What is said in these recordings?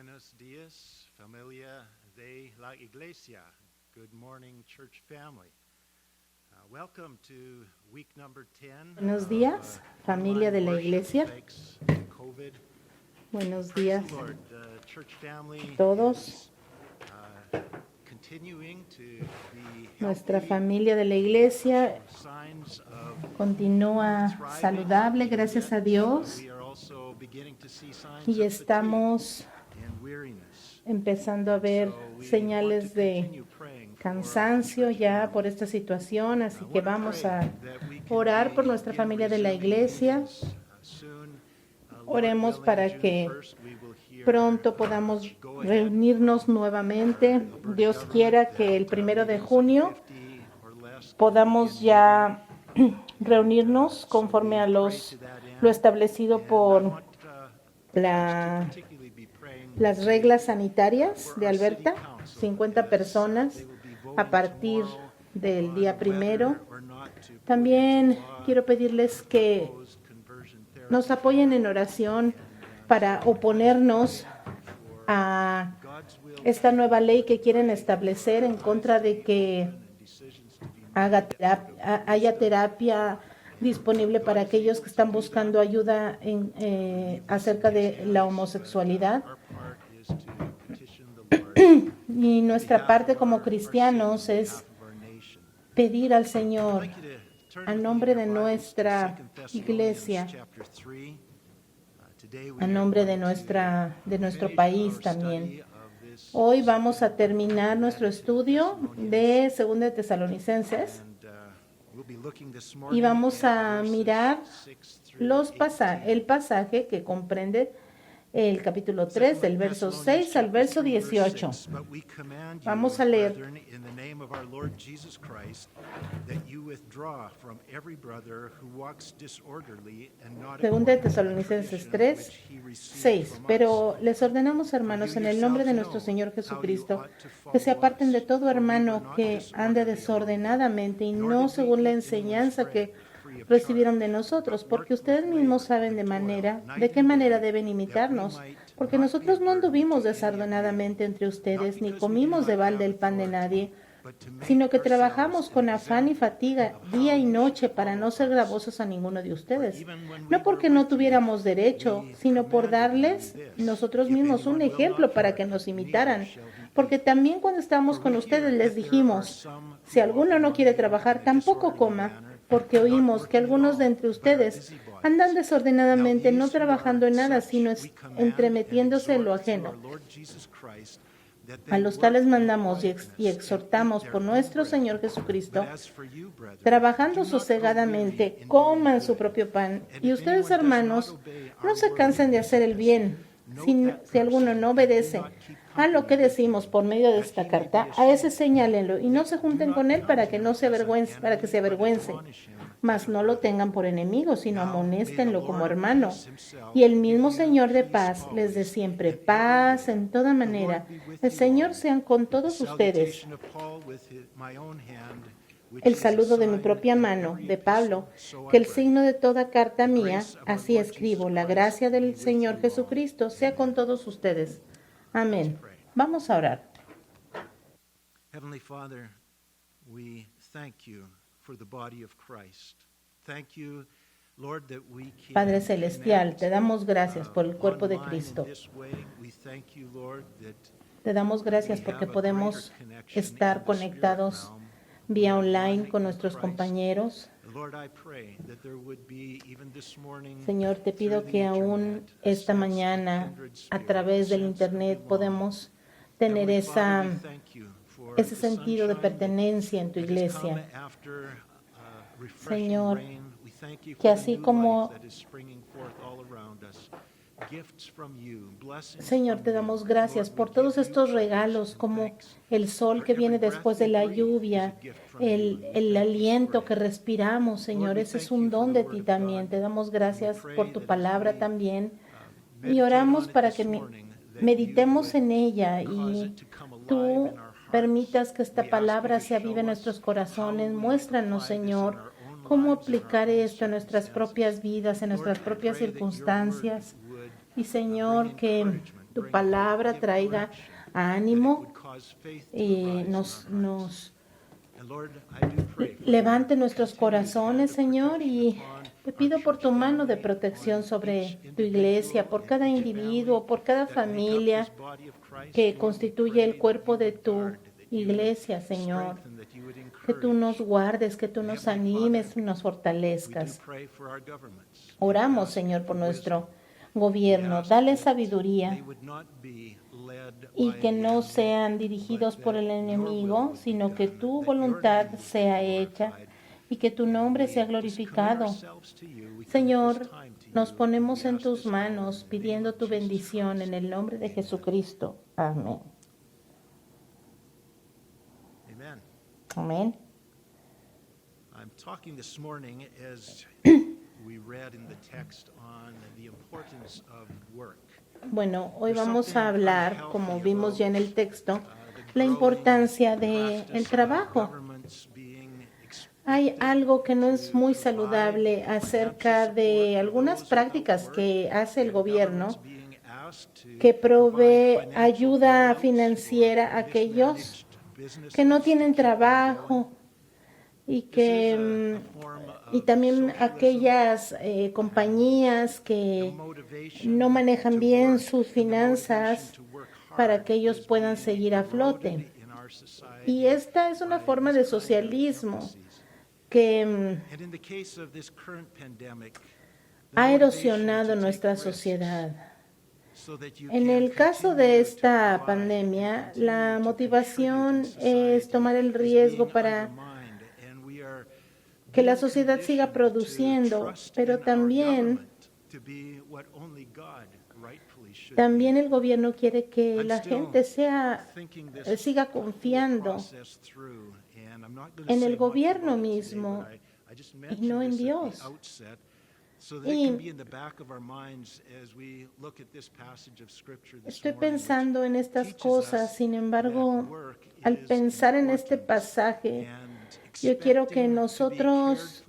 Buenos días, familia de la Iglesia. Good morning, church family. Welcome to week number 10. Buenos días, familia de la Iglesia. Buenos días a todos. Nuestra familia de la Iglesia continúa saludable, gracias a Dios. Y estamos empezando a ver señales de cansancio ya por esta situación, así que vamos a orar por nuestra familia de la Iglesia. Oremos para que pronto podamos reunirnos nuevamente. Dios quiera que el 1 de junio podamos ya reunirnos conforme a lo establecido por las reglas sanitarias de Alberta, 50 personas a partir del día 1. También quiero pedirles que nos apoyen en oración para oponernos a esta nueva ley que quieren establecer en contra de que haya terapia disponible para aquellos que están buscando ayuda acerca de la homosexualidad. Y nuestra parte como cristianos es pedir al Señor, a nombre de nuestra iglesia, a nombre de nuestro país también. Hoy vamos a terminar nuestro estudio de 2 de Tesalonicenses y vamos a mirar el pasaje que comprende el capítulo 3, del verso 6 al verso 18. Vamos a leer. Segunda de Tesalonicenses 3, 6. Pero les ordenamos, hermanos, en el nombre de nuestro Señor Jesucristo, que se aparten de todo hermano que ande desordenadamente y no según la enseñanza que recibieron de nosotros, porque ustedes mismos saben de qué manera deben imitarnos, porque nosotros no anduvimos desordenadamente entre ustedes, ni comimos de balde el pan de nadie, sino que trabajamos con afán y fatiga día y noche para no ser gravosos a ninguno de ustedes, no porque no tuviéramos derecho, sino por darles nosotros mismos un ejemplo para que nos imitaran, porque también cuando estábamos con ustedes les dijimos, si alguno no quiere trabajar, tampoco coma, porque oímos que algunos de entre ustedes andan desordenadamente, no trabajando en nada, sino entremetiéndose en lo ajeno. A los tales mandamos y exhortamos por nuestro Señor Jesucristo, trabajando sosegadamente, coman su propio pan. Y ustedes, hermanos, no se cansen de hacer el bien. Si alguno no obedece a lo que decimos por medio de esta carta, a ese señálenlo y no se junten con él para que se avergüence. Mas no lo tengan por enemigo, sino amonéstenlo como hermano. Y el mismo Señor de paz les dé siempre paz en toda manera. El Señor sea con todos ustedes. El saludo de mi propia mano, de Pablo, que el signo de toda carta mía, así escribo. La gracia del Señor Jesucristo sea con todos ustedes. Amén. Vamos a orar. Heavenly Father, we thank you for the body of Christ. Thank you, Lord, that we can Padre Celestial, te damos gracias por el cuerpo de Cristo. Te damos gracias porque podemos estar conectados vía online con nuestros compañeros. Señor, te pido que aún esta mañana, a través del Internet, podemos tener ese sentido de pertenencia en tu iglesia. Señor, que así como Señor, te damos gracias por todos estos regalos, como el sol que viene después de la lluvia, el aliento que respiramos, Señor. Ese es un don de ti también. Te damos gracias por tu palabra también. Y oramos para que meditemos en ella y tú permitas que esta palabra se avive en nuestros corazones. Muéstranos, Señor, cómo aplicar esto en nuestras propias vidas, en nuestras propias circunstancias. Y Señor, que tu palabra traiga ánimo y nos levante nuestros corazones, Señor, y te pido por tu mano de protección sobre tu iglesia, por cada individuo, por cada familia que constituye el cuerpo de tu iglesia, Señor. Que tú nos guardes, que tú nos animes y nos fortalezcas. Oramos, Señor, por nuestro gobierno. Dale sabiduría y que no sean dirigidos por el enemigo, sino que tu voluntad sea hecha y que tu nombre sea glorificado. Señor, nos ponemos en tus manos pidiendo tu bendición en el nombre de Jesucristo. Amén. Amén. I'm talking this morning as we read in the text on the importance of work. Bueno, hoy vamos a hablar, como vimos ya en el texto, la importancia del trabajo. Hay algo que no es muy saludable acerca de algunas prácticas que hace el gobierno que provee ayuda financiera a aquellos que no tienen trabajo y también aquellas compañías que no manejan bien sus finanzas para que ellos puedan seguir a flote. Y esta es una forma de socialismo que ha erosionado nuestra sociedad. En el caso de esta pandemia, la motivación es tomar el riesgo para que la sociedad siga produciendo, pero también el gobierno quiere que la gente siga confiando en el gobierno mismo y no en Dios. Estoy pensando en estas cosas, sin embargo, al pensar en este pasaje, yo quiero que nosotros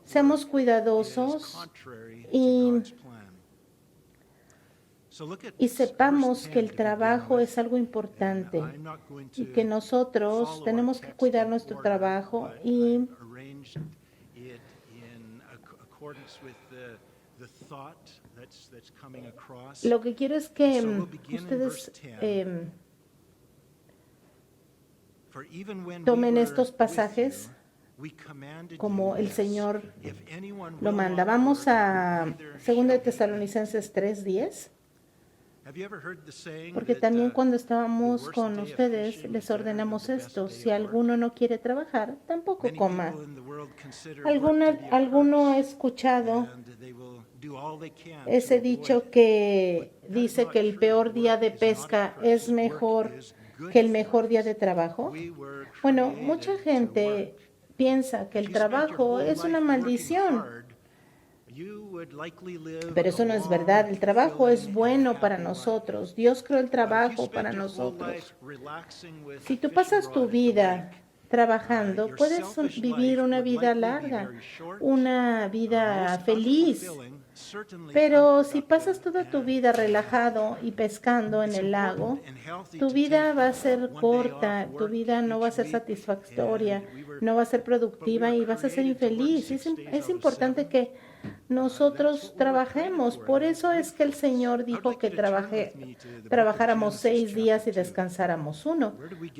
seamos cuidadosos y sepamos que el trabajo es algo importante y que nosotros tenemos que cuidar nuestro trabajo y lo que quiero es que ustedes tomen estos pasajes como el Señor lo manda. Vamos a 2 Tesalonicenses 3:10. Porque también cuando estábamos con ustedes les ordenamos esto: si alguno no quiere trabajar, tampoco coma. ¿Alguno ha escuchado ese dicho que dice que el peor día de pesca es mejor que el mejor día de trabajo? Bueno, mucha gente piensa que el trabajo es una maldición. Pero eso no es verdad. El trabajo es bueno para nosotros. Dios creó el trabajo para nosotros. Si tú pasas tu vida trabajando, puedes vivir una vida larga, una vida feliz. Pero si pasas toda tu vida relajado y pescando en el lago, tu vida va a ser corta, tu vida no va a ser satisfactoria, no va a ser productiva y vas a ser infeliz. Es importante que nosotros trabajemos. Por eso es que el Señor dijo que trabajáramos 6 días y descansáramos 1.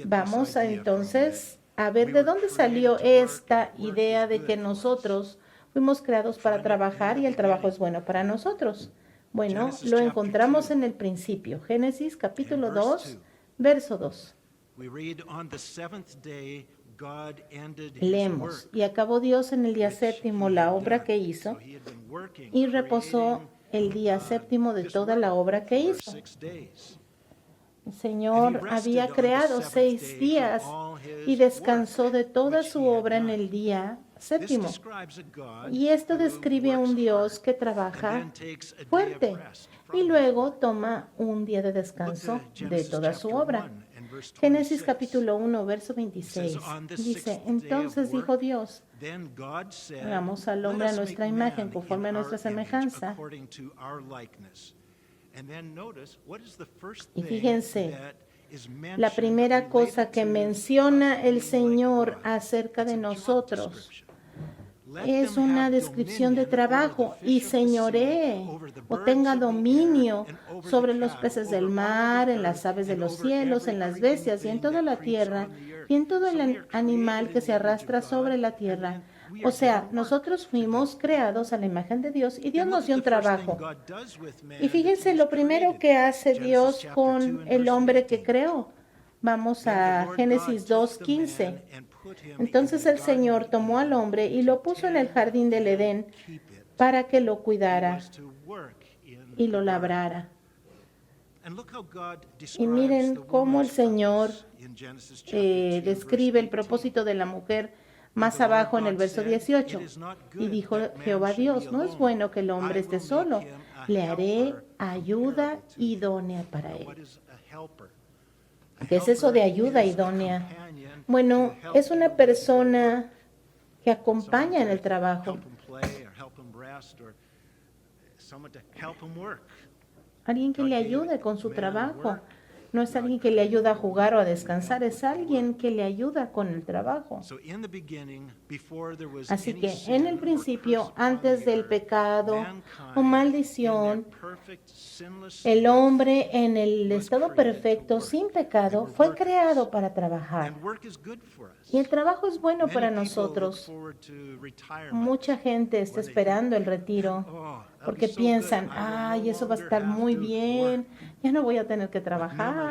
Vamos entonces a ver de dónde salió esta idea de que nosotros fuimos creados para trabajar y el trabajo es bueno para nosotros. Bueno, lo encontramos en el principio. Génesis capítulo 2, verso 2. Leemos: y acabó Dios en el día séptimo la obra que hizo y reposó el día séptimo de toda la obra que hizo. El Señor había creado 6 días y descansó de toda su obra en el día séptimo. Y esto describe a un Dios que trabaja fuerte y luego toma un día de descanso de toda su obra. Génesis capítulo 1, verso 26. Dice: entonces dijo Dios, hagamos al hombre a nuestra imagen, conforme a nuestra semejanza. Y fíjense, la primera cosa que menciona el Señor acerca de nosotros es una descripción de trabajo: y señoree o tenga dominio sobre los peces del mar, en las aves de los cielos, en las bestias y en toda la tierra y en todo el animal que se arrastra sobre la tierra. O sea, nosotros fuimos creados a la imagen de Dios y Dios nos dio un trabajo. Y fíjense lo primero que hace Dios con el hombre que creó. Vamos a Génesis 2:15. Entonces el Señor tomó al hombre y lo puso en el jardín del Edén para que lo cuidara y lo labrara. Y miren cómo el Señor describe el propósito de la mujer más abajo en el verso 18. Y dijo Jehová Dios: no es bueno que el hombre esté solo, le haré ayuda idónea para él. ¿Qué es eso de ayuda idónea? Bueno, es una persona que acompaña en el trabajo. Alguien que le ayude con su trabajo. No es alguien que le ayuda a jugar o a descansar, es alguien que le ayuda con el trabajo. Así que en el principio, antes del pecado o maldición, el hombre en el estado perfecto, sin pecado, fue creado para trabajar. Y el trabajo es bueno para nosotros. Mucha gente está esperando el retiro porque piensan: ay, eso va a estar muy bien, ya no voy a tener que trabajar.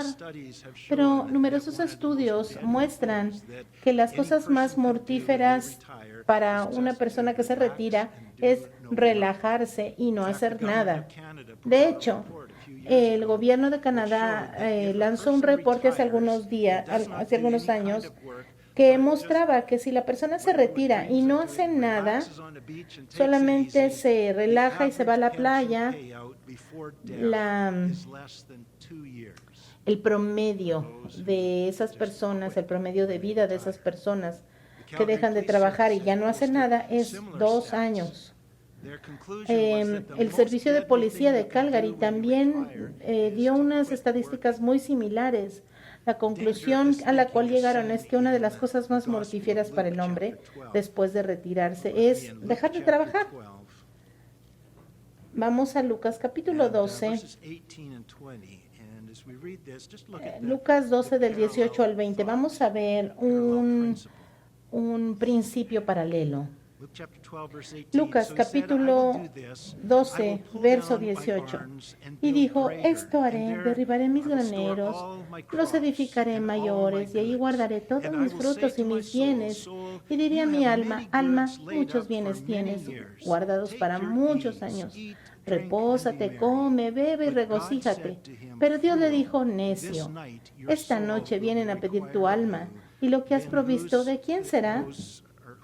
Pero numerosos estudios muestran que las cosas más mortíferas para una persona que se retira es relajarse y no hacer nada. De hecho, el gobierno de Canadá lanzó un reporte hace algunos años, que mostraba que si la persona se retira y no hace nada, solamente se relaja y se va a la playa, el promedio de esas personas, el promedio de vida de esas personas que dejan de trabajar y ya no hacen nada es 2 años. El servicio de policía de Calgary también dio unas estadísticas muy similares. La conclusión a la cual llegaron es que una de las cosas más mortíferas para el hombre después de retirarse es dejar de trabajar. Vamos a Lucas capítulo 12. Lucas 12 del 18 al 20. Vamos a ver un principio paralelo. Lucas capítulo 12, verso 18. Y dijo: esto haré, derribaré mis graneros, los edificaré mayores, y allí guardaré todos mis frutos y mis bienes. Y diría a mi alma: alma, muchos bienes tienes, guardados para muchos años. Repósate, come, bebe y regocíjate. Pero Dios le dijo: necio, esta noche vienen a pedir tu alma, y lo que has provisto, ¿de quién será?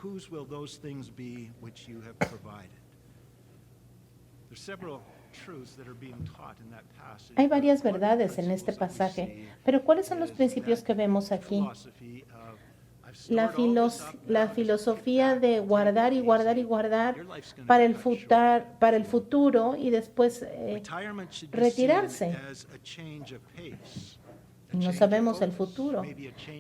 Whose will those things be which you have provided? There's several truths that are being taught in that passage. Hay varias verdades en este pasaje, pero ¿cuáles son los principios que vemos aquí? La filosofía de guardar y guardar y guardar para el futuro y después retirarse. No sabemos el futuro.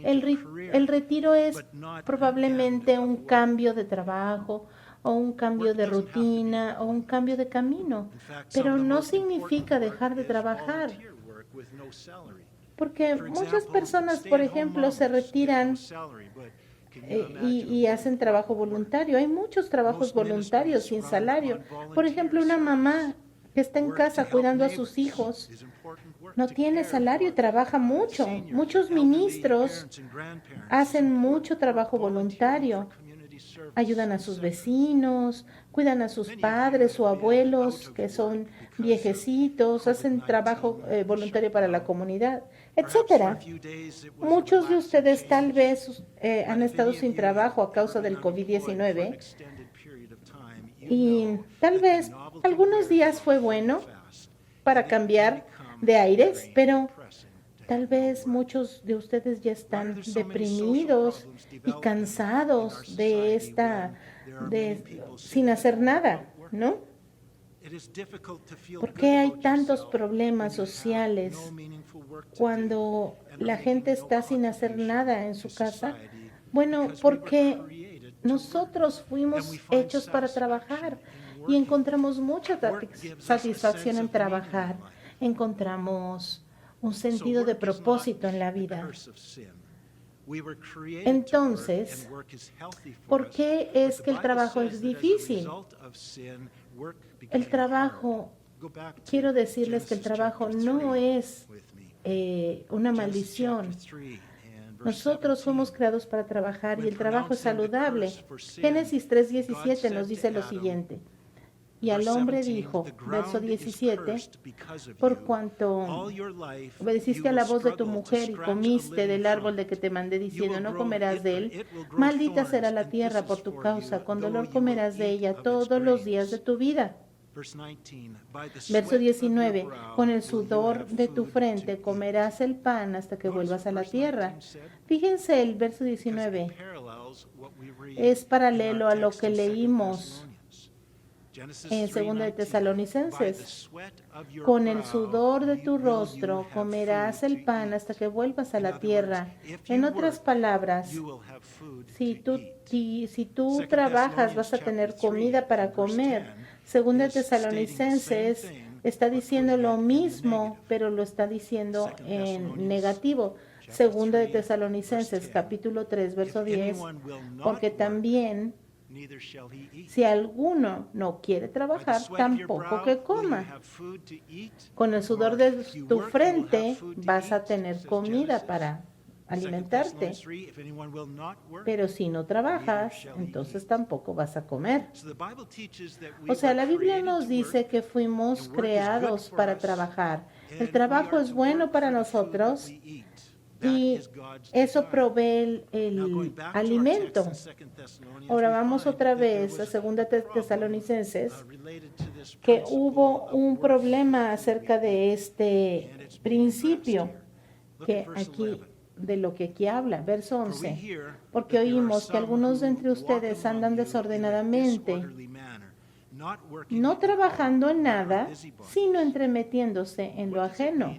El retiro es probablemente un cambio de trabajo o un cambio de rutina o un cambio de camino, pero no significa dejar de trabajar. Porque muchas personas, por ejemplo, se retiran y hacen trabajo voluntario. Hay muchos trabajos voluntarios sin salario. Por ejemplo, una mamá que está en casa cuidando a sus hijos no tiene salario y trabaja mucho. Muchos ministros hacen mucho trabajo voluntario. Ayudan a sus vecinos, cuidan a sus padres o abuelos que son viejecitos, hacen trabajo voluntario para la comunidad, etcétera. Muchos de ustedes tal vez han estado sin trabajo a causa del COVID-19 y tal vez algunos días fue bueno para cambiar de aires, pero tal vez muchos de ustedes ya están deprimidos y cansados sin hacer nada, ¿no? ¿Por qué hay tantos problemas sociales cuando la gente está sin hacer nada en su casa? Bueno, porque nosotros fuimos hechos para trabajar y encontramos mucha satisfacción en trabajar. Encontramos un sentido de propósito en la vida. Entonces, ¿por qué es que el trabajo es difícil? El trabajo, quiero decirles que el trabajo no es una maldición. Nosotros fuimos creados para trabajar y el trabajo es saludable. Génesis 3:17 nos dice lo siguiente. Y al hombre dijo, verso 17, por cuanto obedeciste a la voz de tu mujer y comiste del árbol de que te mandé diciendo, no comerás de él, maldita será la tierra por tu causa, con dolor comerás de ella todos los días de tu vida. Verso 19, con el sudor de tu frente comerás el pan hasta que vuelvas a la tierra. Fíjense, el verso 19 es paralelo a lo que leímos en 2 de Tesalonicenses. Con el sudor de tu rostro comerás el pan hasta que vuelvas a la tierra. En otras palabras, si tú trabajas vas a tener comida para comer. 2 de Tesalonicenses está diciendo lo mismo, pero lo está diciendo en negativo. 2 de Tesalonicenses, capítulo 3, verso 10, porque también si alguno no quiere trabajar, tampoco que coma. Con el sudor de tu frente vas a tener comida para alimentarte. Pero si no trabajas, entonces tampoco vas a comer. O sea, la Biblia nos dice que fuimos creados para trabajar. El trabajo es bueno para nosotros y eso provee el alimento. Ahora vamos otra vez a 2 Tesalonicenses, que hubo un problema acerca de este principio, que aquí, de lo que aquí habla, verso 11, porque oímos que algunos de entre ustedes andan desordenadamente, no trabajando en nada, sino entremetiéndose en lo ajeno.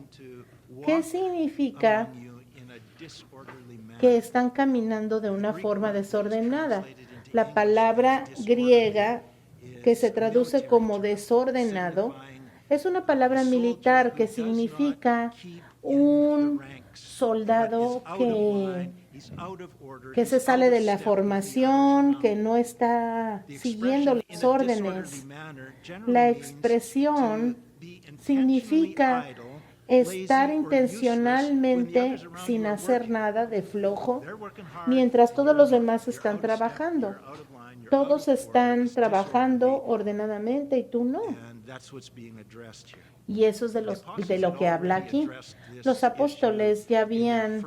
¿Qué significa que están caminando de una forma desordenada? La palabra griega que se traduce como desordenado es una palabra militar que significa un soldado que se sale de la formación, que no está siguiendo las órdenes. La expresión significa estar intencionalmente sin hacer nada de flojo, mientras todos los demás están trabajando. Todos están trabajando ordenadamente y tú no. Y eso es de lo que habla aquí. Los apóstoles ya habían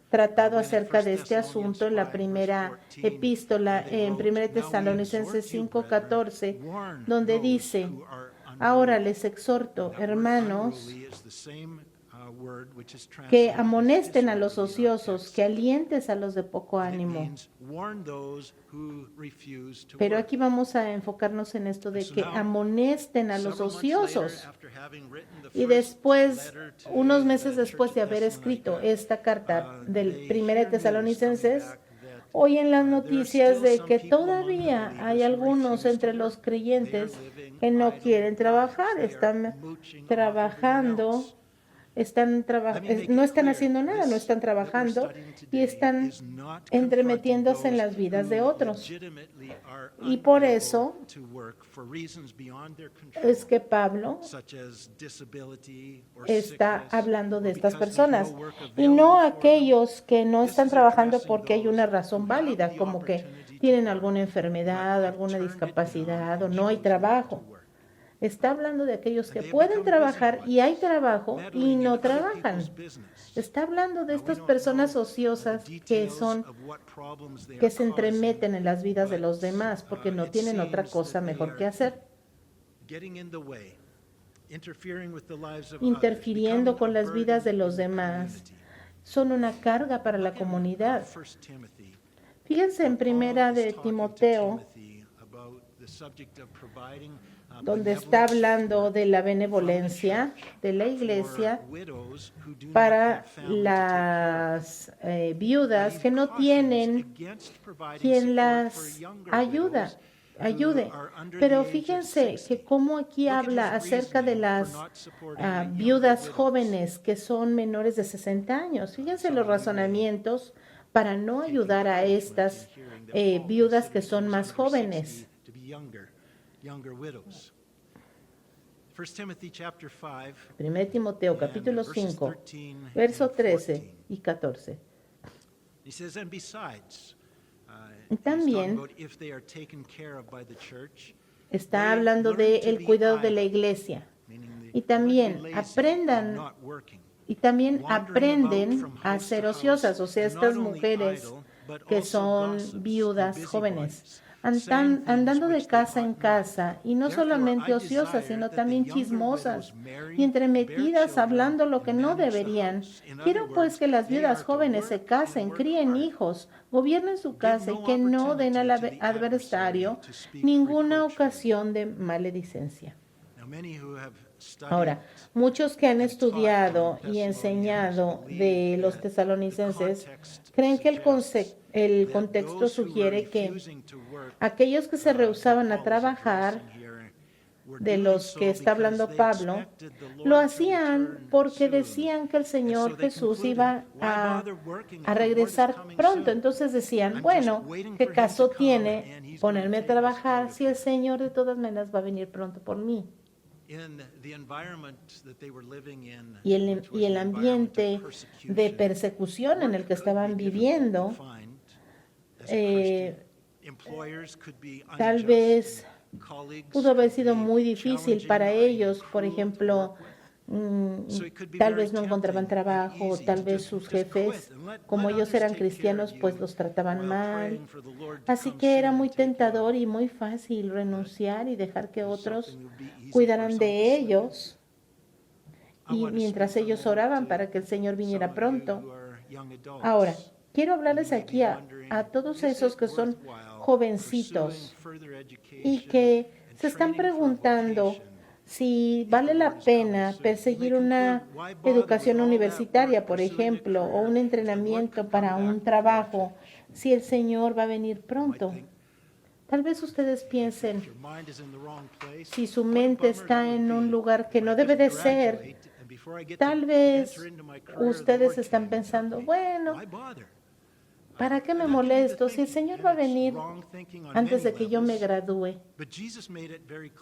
tratado acerca de este asunto en la primera epístola, en 1 Tesalonicenses 5:14, donde dice: ahora les exhorto, hermanos, que amonesten a los ociosos, que alientes a los de poco ánimo. Pero aquí vamos a enfocarnos en esto de que amonesten a los ociosos. Y después, unos meses después de haber escrito esta carta del 1 Tesalonicenses, hoy en las noticias de que todavía hay algunos entre los creyentes que no quieren trabajar, están trabajando, no están haciendo nada, no están trabajando y están entremetiéndose en las vidas de otros. Y por eso es que Pablo está hablando de estas personas y no aquellos que no están trabajando porque hay una razón válida, como que tienen alguna enfermedad, alguna discapacidad o no hay trabajo. Está hablando de aquellos que pueden trabajar y hay trabajo y no trabajan. Está hablando de estas personas ociosas que se entremeten en las vidas de los demás porque no tienen otra cosa mejor que hacer. Interfiriendo con las vidas de los demás. Son una carga para la comunidad. Fíjense en 1 de Timoteo, donde está hablando de la benevolencia de la iglesia para las viudas que no tienen quien las ayude. Pero fíjense que cómo aquí habla acerca de las viudas jóvenes que son menores de 60 años. Fíjense los razonamientos para no ayudar a estas viudas que son más jóvenes. 1 Timoteo capítulo 5, verso 13 y 14. También está hablando del cuidado de la iglesia. Y también aprenden a ser ociosas, o sea, estas mujeres que son viudas jóvenes, andando de casa en casa, y no solamente ociosas, sino también chismosas y entremetidas hablando lo que no deberían. Quiero pues que las viudas jóvenes se casen, críen hijos, gobiernen su casa y que no den al adversario ninguna ocasión de maledicencia. Ahora, muchos que han estudiado y enseñado de los tesalonicenses creen que el contexto sugiere que aquellos que se rehusaban a trabajar, de los que está hablando Pablo, lo hacían porque decían que el Señor Jesús iba a regresar pronto. Entonces decían, bueno, ¿qué caso tiene ponerme a trabajar si el Señor de todas maneras va a venir pronto por mí? Y el ambiente de persecución en el que estaban viviendo, tal vez pudo haber sido muy difícil para ellos. Por ejemplo, tal vez no encontraban trabajo, tal vez sus jefes, como ellos eran cristianos, pues los trataban mal. Así que era muy tentador y muy fácil renunciar y dejar que otros cuidaran de ellos, y mientras ellos oraban para que el Señor viniera pronto. Ahora, quiero hablarles aquí a todos esos que son jovencitos y que se están preguntando si vale la pena perseguir una educación universitaria, por ejemplo, o un entrenamiento para un trabajo, si el Señor va a venir pronto. Tal vez ustedes piensen, si su mente está en un lugar que no debe de ser, tal vez ustedes están pensando, bueno, ¿para qué me molesto si el Señor va a venir antes de que yo me gradúe?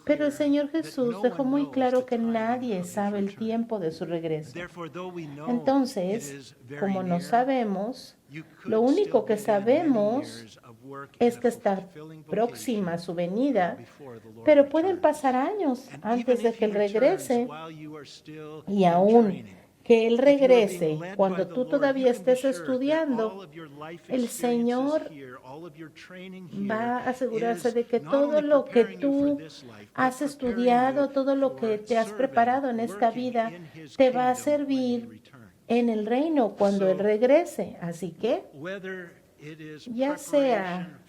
Pero el Señor Jesús dejó muy claro que nadie sabe el tiempo de su regreso. Entonces, como no sabemos, lo único que sabemos es que está próxima su venida, pero pueden pasar años antes de que Él regrese, y aún que Él regrese cuando tú todavía estés estudiando, el Señor va a asegurarse de que todo lo que tú has estudiado, todo lo que te has preparado en esta vida, te va a servir en el reino cuando Él regrese. Así que, ya sea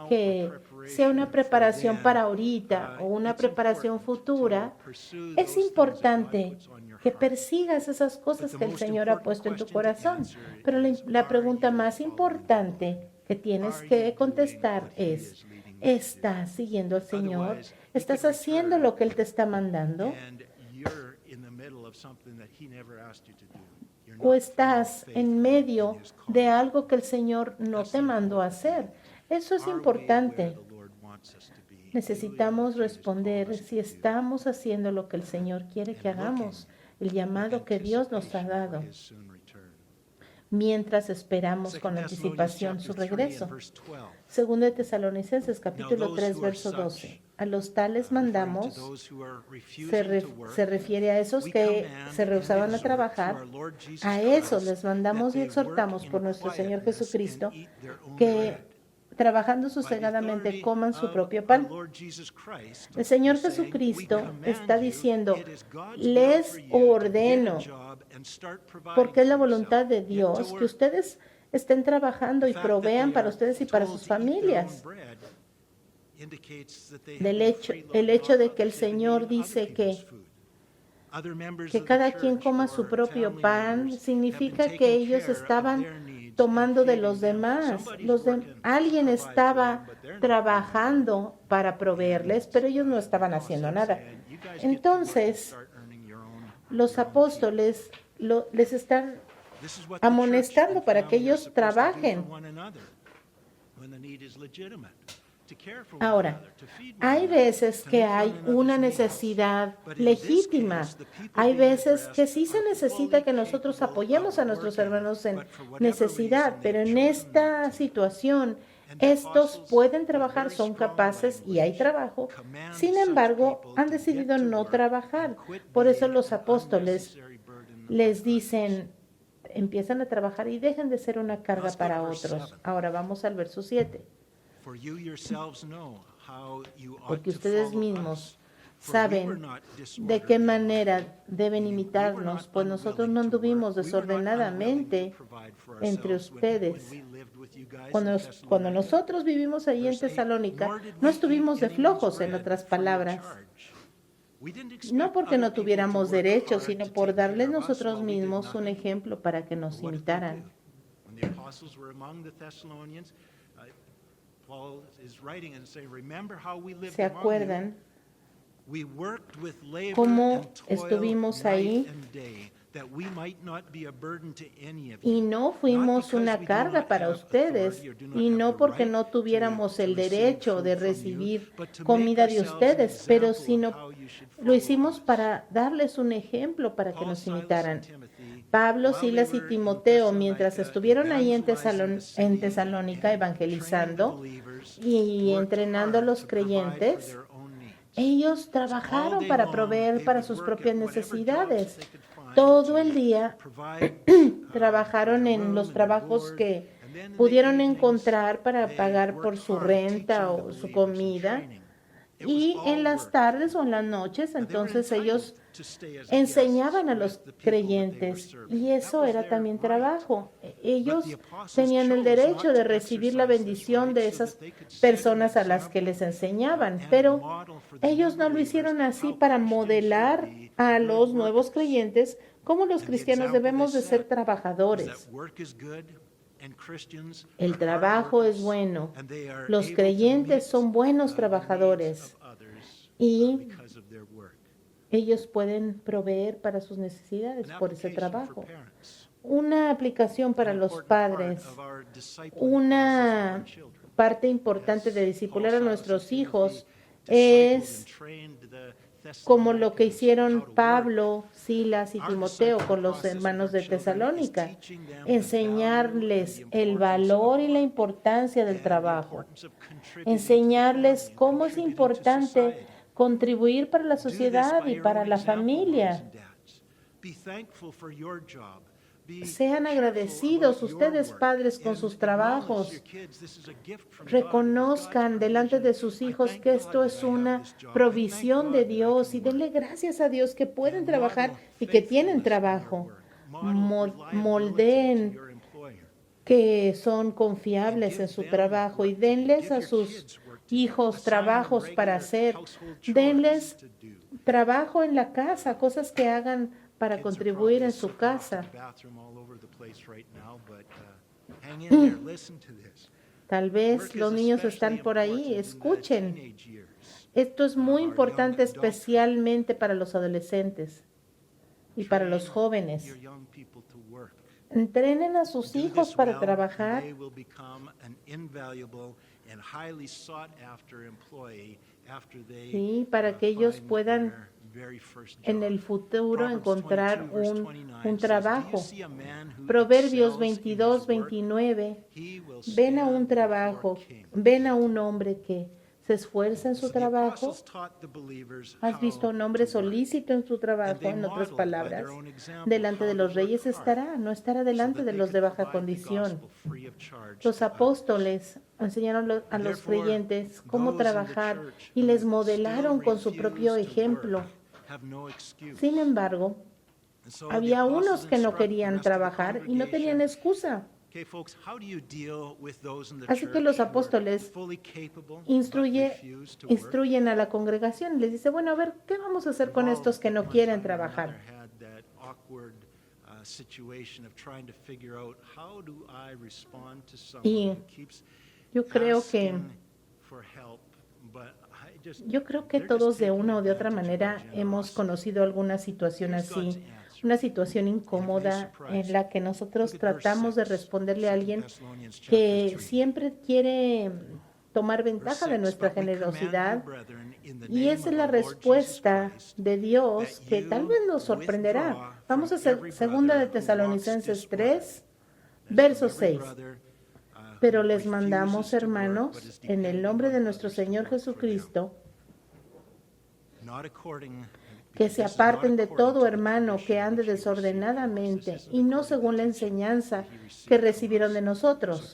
que sea una preparación para ahorita o una preparación futura, es importante que persigas esas cosas que el Señor ha puesto en tu corazón. Pero la pregunta más importante que tienes que contestar es, ¿estás siguiendo al Señor? ¿Estás haciendo lo que Él te está mandando? ¿O estás en medio de algo que el Señor no te mandó a hacer? Eso es importante. Necesitamos responder si estamos haciendo lo que el Señor quiere que hagamos, el llamado que Dios nos ha dado, mientras esperamos con anticipación su regreso. Segundo de Tesalonicenses, capítulo 3, verso 12. A los tales mandamos, se refiere a esos que se rehusaban a trabajar, a esos les mandamos y exhortamos por nuestro Señor Jesucristo que trabajando sosegadamente coman su propio pan. El Señor Jesucristo está diciendo, les ordeno, porque es la voluntad de Dios, que ustedes estén trabajando y provean para ustedes y para sus familias. el hecho de que el Señor dice que cada quien coma su propio pan, significa que ellos estaban tomando de los demás. Alguien estaba trabajando para proveerles, pero ellos no estaban haciendo nada. Entonces, los apóstoles les están amonestando para que ellos trabajen. Ahora, hay veces que hay una necesidad legítima. Hay veces que sí se necesita que nosotros apoyemos a nuestros hermanos en necesidad, pero en esta situación, estos pueden trabajar, son capaces y hay trabajo. Sin embargo, han decidido no trabajar. Por eso los apóstoles les dicen, empiezan a trabajar y dejen de ser una carga para otros. Ahora vamos al verso 7. Porque ustedes mismos saben de qué manera deben imitarnos, pues nosotros no anduvimos desordenadamente entre ustedes. Cuando nosotros vivimos ahí en Tesalónica, no estuvimos de flojos, en otras palabras. No porque no tuviéramos derecho, sino por darles nosotros mismos un ejemplo para que nos imitaran. ¿Se acuerdan cómo estuvimos ahí? Y no fuimos una carga para ustedes, y no porque no tuviéramos el derecho de recibir comida de ustedes, pero sino lo hicimos para darles un ejemplo para que nos imitaran. Pablo, Silas y Timoteo, mientras estuvieron ahí en Tesalónica evangelizando y entrenando a los creyentes, ellos trabajaron para proveer para sus propias necesidades. Todo el día trabajaron en los trabajos que pudieron encontrar para pagar por su renta o su comida. Y en las tardes o en las noches, entonces ellos enseñaban a los creyentes, y eso era también trabajo. Ellos tenían el derecho de recibir la bendición de esas personas a las que les enseñaban, pero ellos no lo hicieron así para modelar a los nuevos creyentes cómo los cristianos debemos de ser trabajadores. El trabajo es bueno. Los creyentes son buenos trabajadores y ellos pueden proveer para sus necesidades por ese trabajo. Una aplicación para los padres, una parte importante de discipular a nuestros hijos es como lo que hicieron Pablo, Silas y Timoteo con los hermanos de Tesalónica, enseñarles el valor y la importancia del trabajo, enseñarles cómo es importante contribuir para la sociedad y para la familia. Sean agradecidos ustedes, padres, con sus trabajos. Reconozcan delante de sus hijos que esto es una provisión de Dios y denle gracias a Dios que pueden trabajar y que tienen trabajo. Moldeen que son confiables en su trabajo y denles a sus hijos trabajos para hacer. Denles trabajo en la casa, cosas que hagan para contribuir en su casa. Tal vez los niños están por ahí, escuchen. Esto es muy importante, especialmente para los adolescentes y para los jóvenes. Entrenen a sus hijos para trabajar. Sí, para que ellos puedan en el futuro encontrar un trabajo. Proverbios 22, 29. Ven a un trabajo, ven a un hombre que se esfuerza en su trabajo. ¿Has visto a un hombre solícito en su trabajo? En otras palabras, delante de los reyes estará, no estará delante de los de baja condición. Los apóstoles enseñaron a los creyentes cómo trabajar y les modelaron con su propio ejemplo. Sin embargo, había unos que no querían trabajar y no tenían excusa. Así que los apóstoles instruyen a la congregación y les dice, bueno, a ver, ¿qué vamos a hacer con estos que no quieren trabajar? Y yo creo que todos de una o de otra manera hemos conocido alguna situación así, una situación incómoda en la que nosotros tratamos de responderle a alguien que siempre quiere tomar ventaja de nuestra generosidad, y esa es la respuesta de Dios que tal vez nos sorprenderá. Vamos a hacer 2 de Tesalonicenses 3, verso 6. Pero les mandamos, hermanos, en el nombre de nuestro Señor Jesucristo, que se aparten de todo hermano que ande desordenadamente y no según la enseñanza que recibieron de nosotros.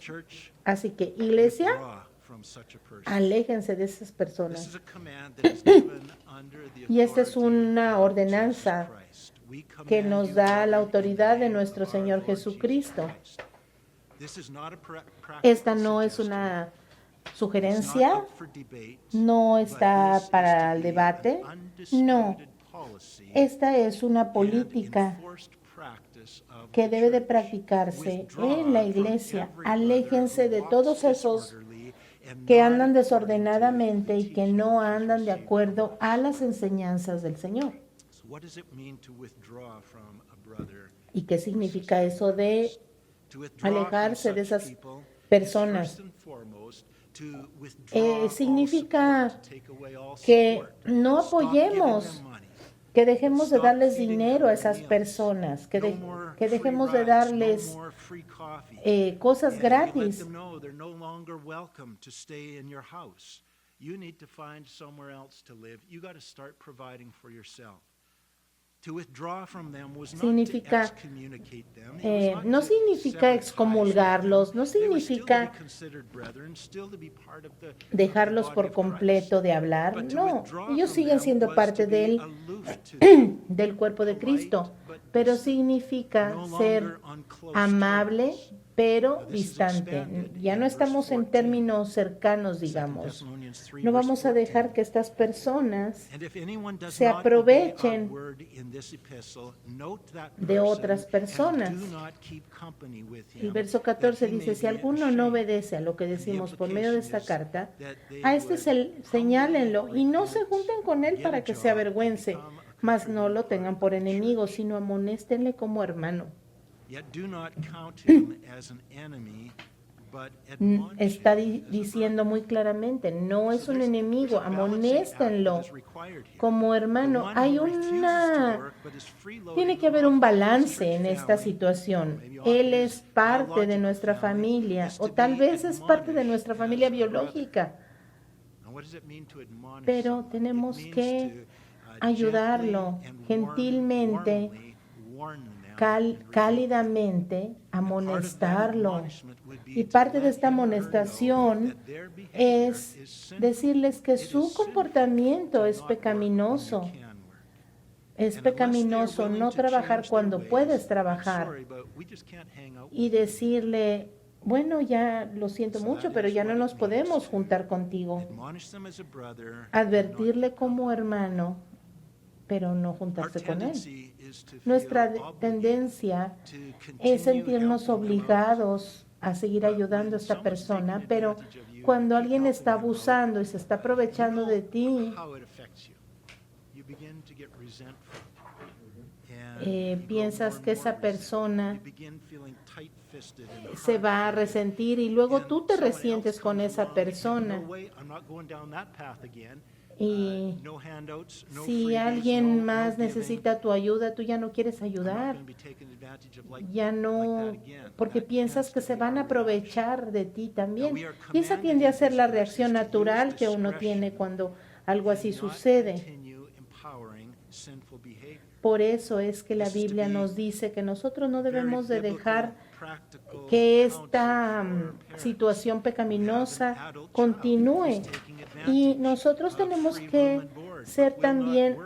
Así que, iglesia, aléjense de esas personas. Y esta es una ordenanza que nos da la autoridad de nuestro Señor Jesucristo. Esta no es una sugerencia, no está para el debate, no. Esta es una política que debe de practicarse en la iglesia. Aléjense de todos esos que andan desordenadamente y que no andan de acuerdo a las enseñanzas del Señor. ¿Y qué significa eso de alejarse de esas personas? Significa que no apoyemos, que dejemos de darles dinero a esas personas, que dejemos de darles cosas gratis. Significa, no significa excomulgarlos, no significa dejarlos por completo de hablar. No, ellos siguen siendo parte del cuerpo de Cristo, pero significa ser amable, pero distante. Ya no estamos en términos cercanos, digamos. No vamos a dejar que estas personas se aprovechen de otras personas. El verso 14 dice, si alguno no obedece a lo que decimos por medio de esta carta, a este señálenlo y no se junten con él para que se avergüence, mas no lo tengan por enemigo, sino amonéstenle como hermano. Está diciendo muy claramente, no es un enemigo, amonéstenlo como hermano. Tiene que haber un balance en esta situación. Él es parte de nuestra familia, o tal vez es parte de nuestra familia biológica, pero tenemos que ayudarlo gentilmente, cálidamente, amonestarlo. Y parte de esta amonestación es decirles que su comportamiento es pecaminoso. Es pecaminoso no trabajar cuando puedes trabajar y decirle, bueno, ya lo siento mucho, pero ya no nos podemos juntar contigo. Advertirle como hermano, pero no juntarse con él. Nuestra tendencia es sentirnos obligados a seguir ayudando a esta persona, pero cuando alguien está abusando y se está aprovechando de ti, piensas que esa persona se va a resentir y luego tú te resientes con esa persona. Y si alguien más necesita tu ayuda, tú ya no quieres ayudar. Ya no, porque piensas que se van a aprovechar de ti también. Y esa tiende a ser la reacción natural que uno tiene cuando algo así sucede. Por eso es que la Biblia nos dice que nosotros no debemos de dejar que esta situación pecaminosa continúe. Y nosotros tenemos que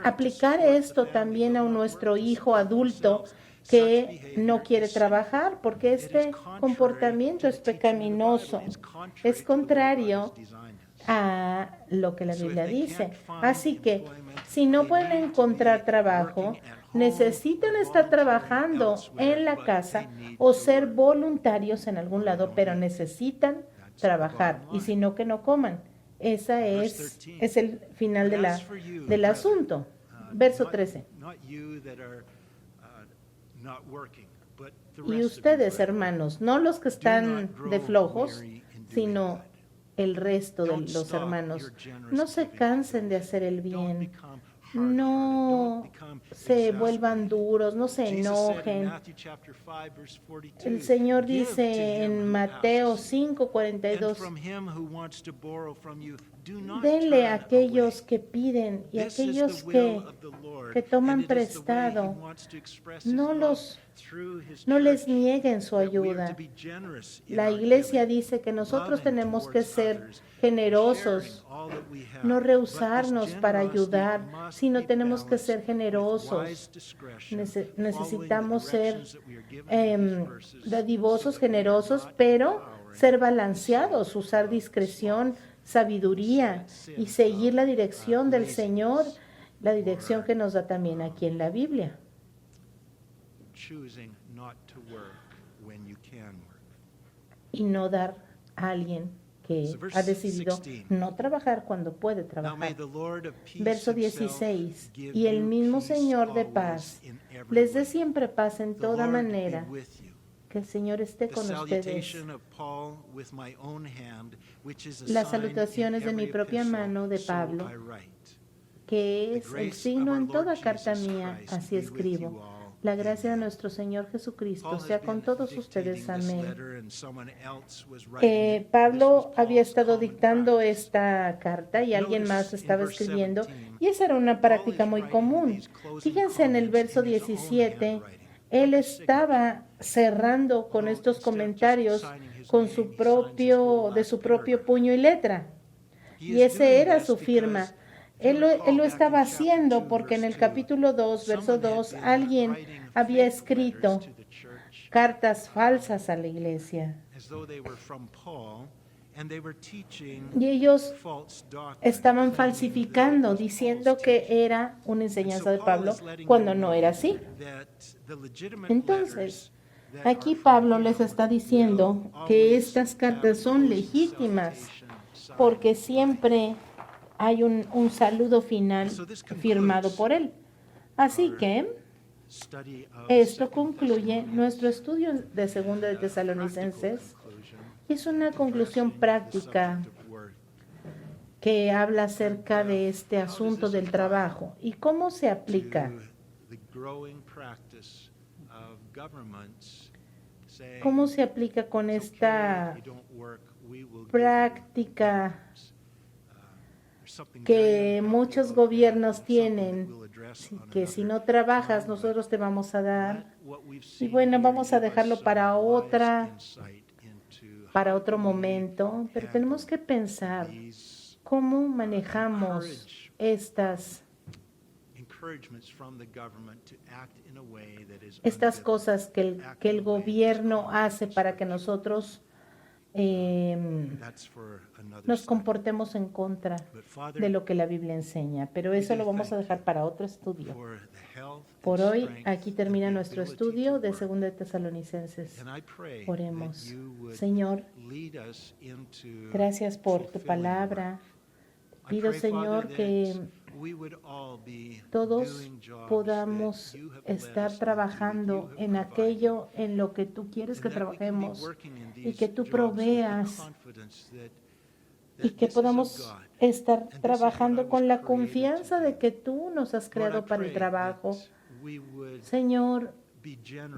aplicar esto también a nuestro hijo adulto que no quiere trabajar porque este comportamiento es pecaminoso, es contrario a lo que la Biblia dice. Así que si no pueden encontrar trabajo, necesitan estar trabajando en la casa o ser voluntarios en algún lado, pero necesitan trabajar y si no, que no coman. Ese es el final del asunto. Verso 13. Y ustedes, hermanos, no los que están de flojos, sino el resto de los hermanos, no se cansen de hacer el bien, no se vuelvan duros, no se enojen. El Señor dice en Mateo 5:42, denle a aquellos que piden y a aquellos que toman prestado, no les nieguen su ayuda. La Iglesia dice que nosotros tenemos que ser generosos, no rehusarnos para ayudar, sino tenemos que ser generosos. Necesitamos ser dadivosos, generosos, pero ser balanceados, usar discreción, sabiduría y seguir la dirección del Señor, la dirección que nos da también aquí en la Biblia. Y no dar a alguien que ha decidido no trabajar cuando puede trabajar. Verso 16. Y el mismo Señor de paz les dé siempre paz en toda manera. Que el Señor esté con ustedes. Las salutaciones de mi propia mano de Pablo, que es el signo en toda carta mía, así escribo. La gracia de nuestro Señor Jesucristo sea con todos ustedes. Amén. Pablo había estado dictando esta carta y alguien más estaba escribiendo, y esa era una práctica muy común. Fíjense en el verso 17, él estaba cerrando con estos comentarios con de su propio puño y letra, y ese era su firma. Él lo estaba haciendo porque en el capítulo 2, verso 2, alguien había escrito cartas falsas a la iglesia. Y ellos estaban falsificando, diciendo que era una enseñanza de Pablo, cuando no era así. Entonces, aquí Pablo les está diciendo que estas cartas son legítimas, porque siempre hay un saludo final firmado por él. Así que esto concluye nuestro estudio de Segunda de Tesalonicenses. Es una conclusión práctica que habla acerca de este asunto del trabajo y cómo se aplica. ¿Cómo se aplica con esta práctica que muchos gobiernos tienen, que si no trabajas nosotros te vamos a dar? Y bueno, vamos a dejarlo para otro momento, pero tenemos que pensar cómo manejamos estas cosas que el gobierno hace para que nosotros nos comportemos en contra de lo que la Biblia enseña. Pero eso lo vamos a dejar para otro estudio. Por hoy, aquí termina nuestro estudio de 2 de Tesalonicenses. Oremos. Señor, gracias por tu palabra. Pido, Señor, que todos podamos estar trabajando en aquello en lo que tú quieres que trabajemos y que tú proveas y que podamos estar trabajando con la confianza de que tú nos has creado para el trabajo. Señor,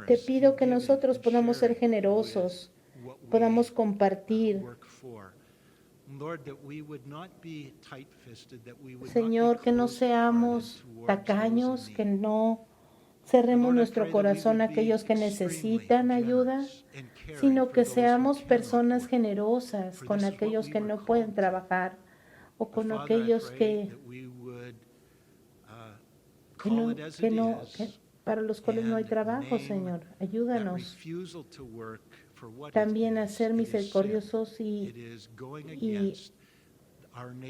te pido que nosotros podamos ser generosos, podamos compartir. Señor, que no seamos tacaños, que no cerremos nuestro corazón a aquellos que necesitan ayuda, sino que seamos personas generosas con aquellos que no pueden trabajar o con aquellos para los cuales no hay trabajo, Señor. Ayúdanos también a ser misericordiosos y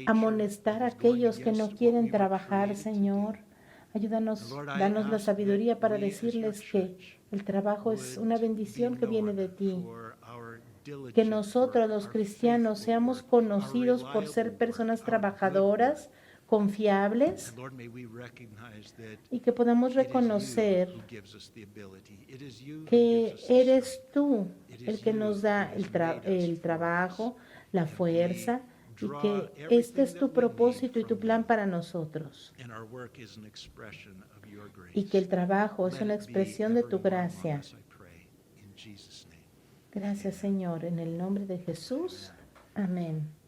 amonestar a aquellos que no quieren trabajar, Señor. Ayúdanos, danos la sabiduría para decirles que el trabajo es una bendición que viene de ti. Que nosotros, los cristianos, seamos conocidos por ser personas trabajadoras, confiables, y que podamos reconocer que eres tú el que nos da el trabajo, la fuerza, y que este es tu propósito y tu plan para nosotros. Y que el trabajo es una expresión de tu gracia. Gracias, Señor, en el nombre de Jesús. Amén.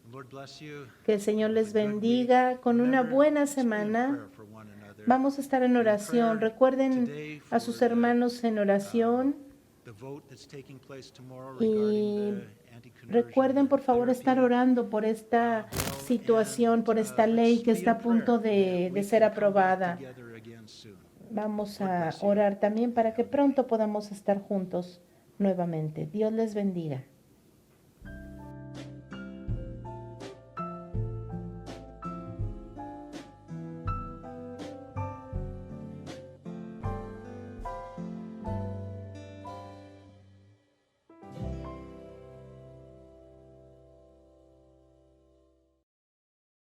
Que el Señor les bendiga con una buena semana. Vamos a estar en oración. Recuerden a sus hermanos en oración. Y recuerden, por favor, estar orando por esta situación, por esta ley que está a punto de ser aprobada. Vamos a orar también para que pronto podamos estar juntos nuevamente. Dios les bendiga.